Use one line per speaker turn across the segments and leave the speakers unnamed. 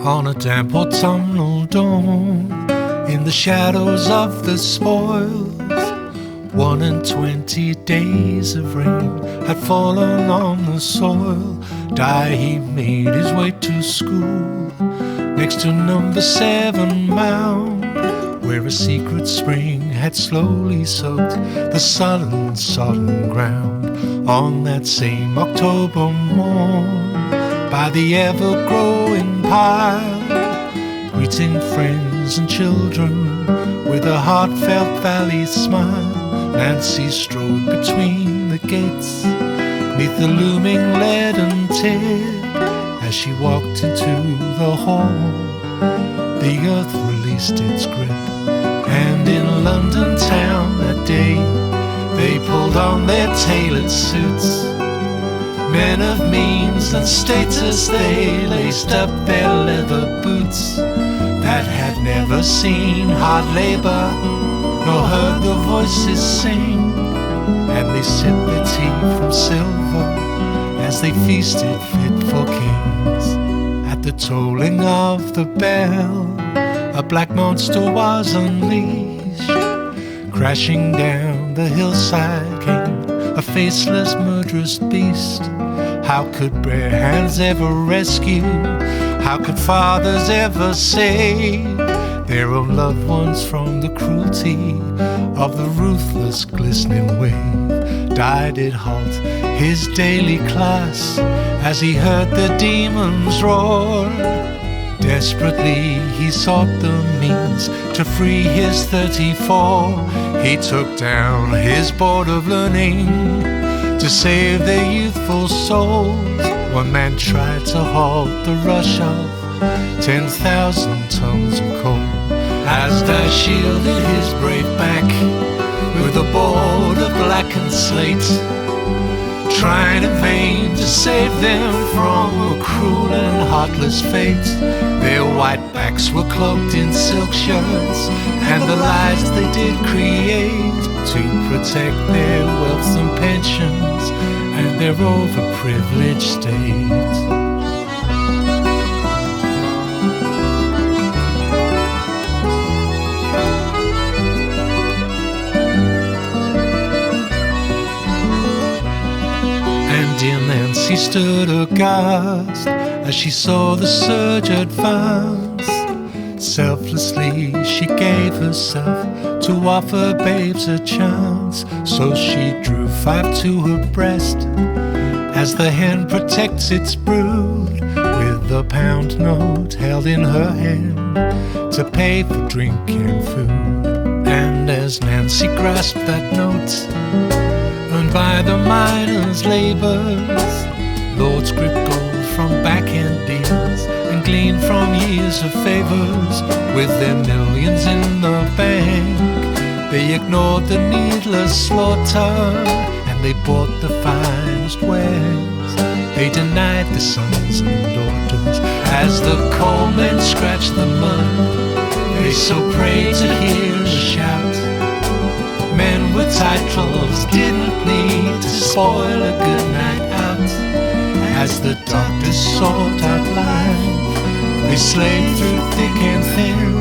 On a damp autumnal dawn, in the shadows of the spoils, 21 days of rain had fallen on the soil. He made his way to school next to number 7 mound, where a secret spring had slowly soaked the sullen, sodden ground. On that same October morn, by the ever-growing pile, greeting friends and children with a heartfelt valley smile, Nansi strode between the gates, neath the looming leaden tip. As she walked into the hall, the earth released its grip, and in London town that day, they pulled on their tailored suits. Men of means and status, they laced up their leather boots, that had never seen hard labor, nor heard the voices sing. And they sipped their tea from silver as they feasted fit for kings. At the tolling of the bell, a black monster was unleashed. Crashing down the hillside came a faceless, murderous beast. How could bare hands ever rescue? How could fathers ever save their own loved ones from the cruelty of the ruthless, glistening wave? Did halt his daily class as he heard the demons roar. Desperately he sought the means to free his 34. He took down his board of learning to save their youthful souls. One man tried to halt the rush of 10,000 tons of coal. Asda shielded his brave back with a board of blackened slate, trying in vain to save them from a cruel and heartless fate. Their white backs were cloaked in silk shirts, and the lies they did create to protect their wealth and pensions and their overprivileged state. Dear Nansi stood aghast as she saw the surge advance. Selflessly she gave herself to offer babes a chance. So she drew 5 to her breast, as the hen protects its brood, with a pound note held in her hand to pay for drink and food. And as Nansi grasped that note, earned by the miners' labors, lords grip gold from backhand deals and glean from years of favors. With their millions in the bank, they ignored the needless slaughter, and they bought the finest wares. They denied the sons and daughters as the coalmen scratched the mud. They so prayed to hear a shout. Men with titles didn't need to spoil a good night out. As the doctors sought out life, they slaved through thick and thin,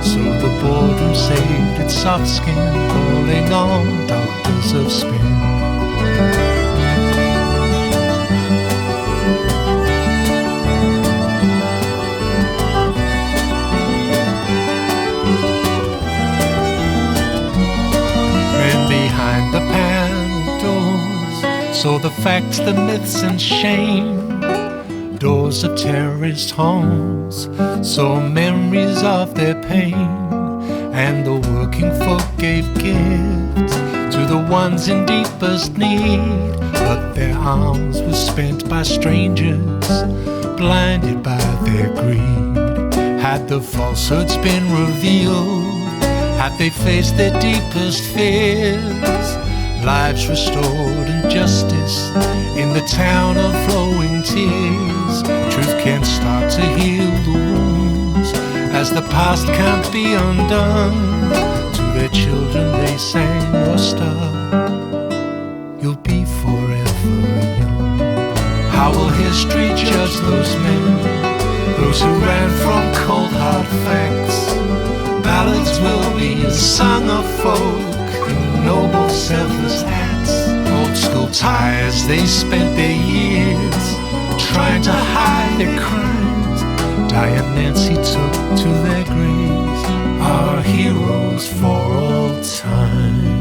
so the boardroom saved its soft skin, calling on doctors of spin. Behind the paneled doors saw the facts, the myths and shame. Doors of terrorist homes saw memories of their pain, and the working folk gave gifts to the ones in deepest need. But their alms were spent by strangers, blinded by their greed. Had the falsehoods been revealed, had they faced their deepest fears, lives restored and justice in the town of flowing tears. Truth can't start to heal the wounds, as the past can't be undone. To their children they sang your star, you'll be forever young. How will history judge those men, the those who ran from cold hard facts. Ballads will be sung of folk in noble selfless hats. Old school ties, they spent their years trying to hide their crimes. Di and Nancy took to their graves, our heroes for all time.